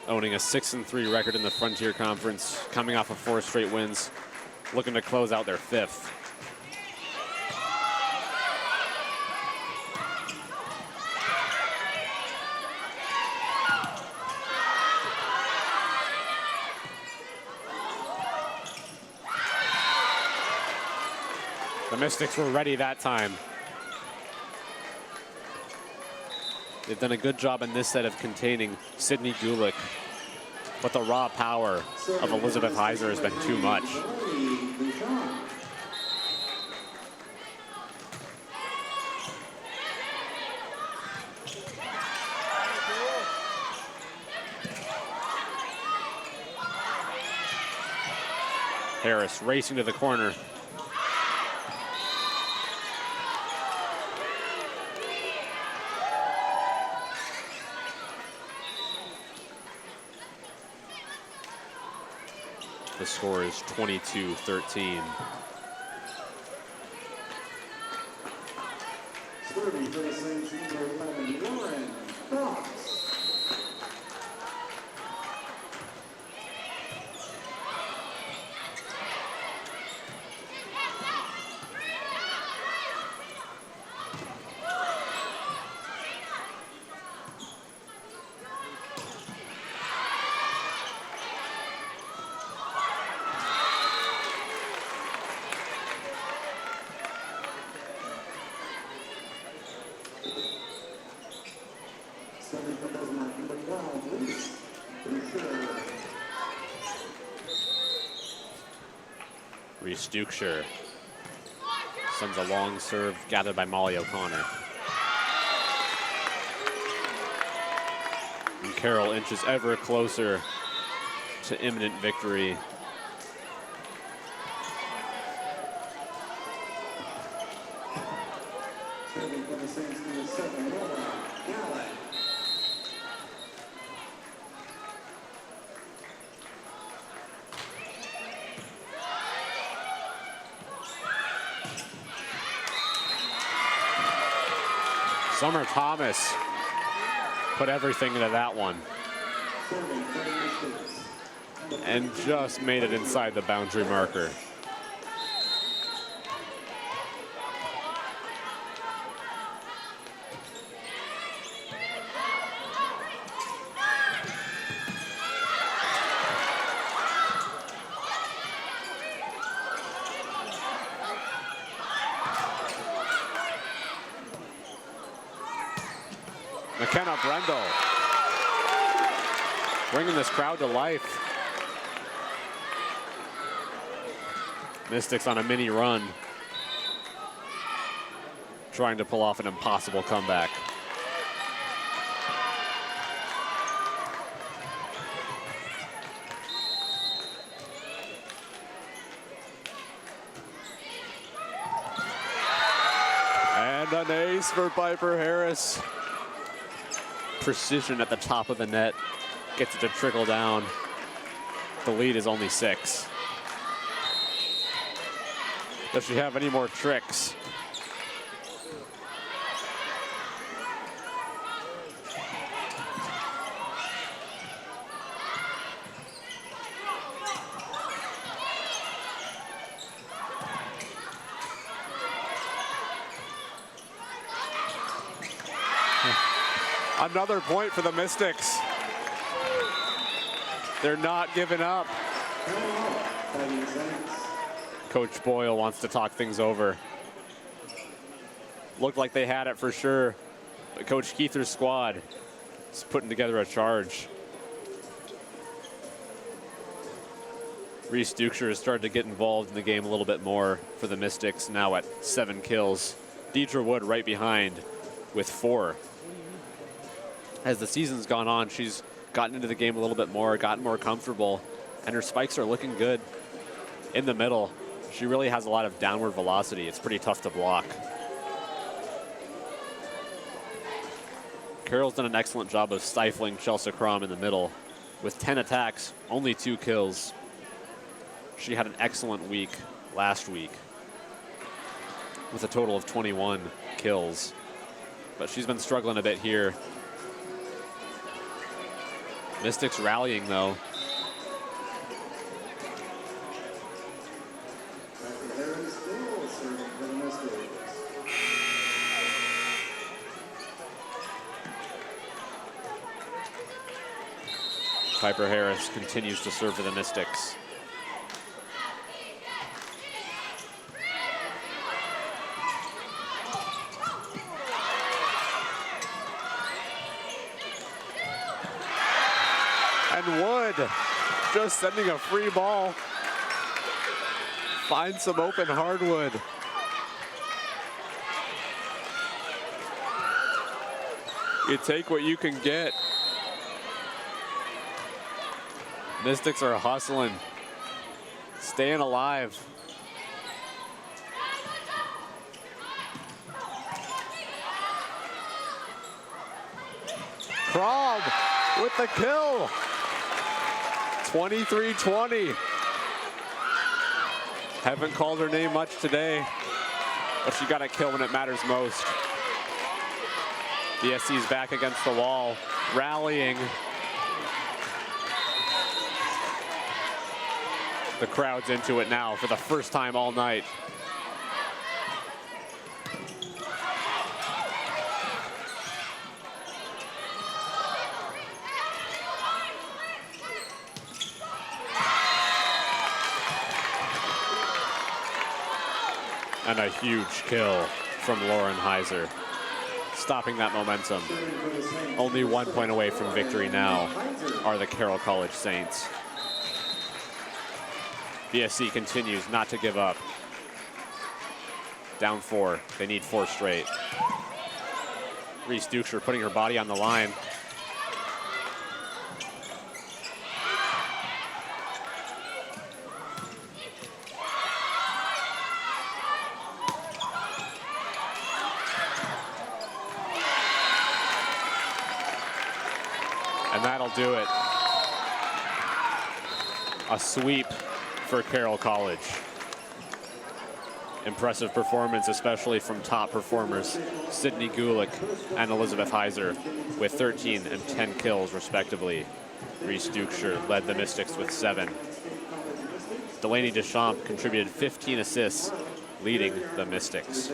owning a 6-3 record in the Frontier Conference, coming off of 4 straight wins looking to close out their 5th. The Mystics were ready that time. They've done a good job in this set of containing Sydney Gulick, but the raw power of Elizabeth Heiser has been too much. Harris racing to the corner. The score is 22-13. Serving for the Saints, number 11, Lauren Fox. Serving for Bismarck, number 12, Reese Dukeshire. Reese Dukeshire sends a long serve gathered by Molly O'Connor. And Carroll inches ever closer to imminent victory. Serving for the Saints, number 7, Laura Gallant. Summer Thomas put everything into that one Serving for the Mystics, and just made it inside the boundary marker. McKenna Brendel bringing this crowd to life. Mystics on a mini run, trying to pull off an impossible comeback. And an ace for Piper Harris. Precision at the top of the net, gets it to trickle down. The lead is only 6. Does she have any more tricks? Another point for the Mystics. They're not giving up. Coach Boyle wants to talk things over. Looked like they had it for sure, but Coach Keither's squad is putting together a charge. Reese Dukeshire has started to get involved in the game a little bit more for the Mystics, now at 7 kills. Deidre Wood right behind with 4. As the season's gone on, she's gotten into the game a little bit more, gotten more comfortable, and her spikes are looking good in the middle. She really has a lot of downward velocity. It's pretty tough to block. Carroll's done an excellent job of stifling Chelsea Crom in the middle. With 10 attacks, only 2 kills. She had an excellent week last week with a total of 21 kills. But she's been struggling a bit here. Mystics rallying though. Piper Harris continues to serve for the Mystics. And Wood just sending a free ball. Find some open hardwood. You take what you can get. Mystics are hustling, staying alive. Crom with the kill. 23-20. Haven't called her name much today, but she got a kill when it matters most. The SC's back against the wall, rallying. The crowd's into it now for the first time all night. And a huge kill from Lauren Heiser, stopping that momentum. Only 1 point away from victory now are the Carroll College Saints. BSC continues not to give up. Down 4, they need 4 straight. Reese Duksher putting her body on the line. And that'll do it. A sweep for Carroll College. Impressive performance, especially from top performers Sydney Gulick and Elizabeth Heiser with 13 and 10 kills respectively. Reese Duksher led the Mystics with 7. Delaney Deschamps contributed 15 assists, leading the Mystics.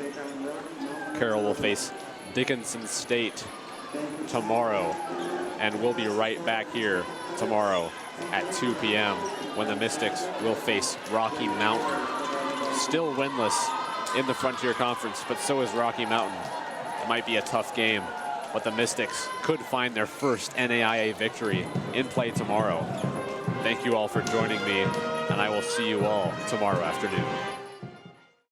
Carroll will face Dickinson State tomorrow, and we'll be right back here tomorrow at 2 p.m. when the Mystics will face Rocky Mountain. Still winless in the Frontier Conference, but so is Rocky Mountain. It might be a tough game, but the Mystics could find their first NAIA victory in play tomorrow. Thank you all for joining me, and I will see you all tomorrow afternoon.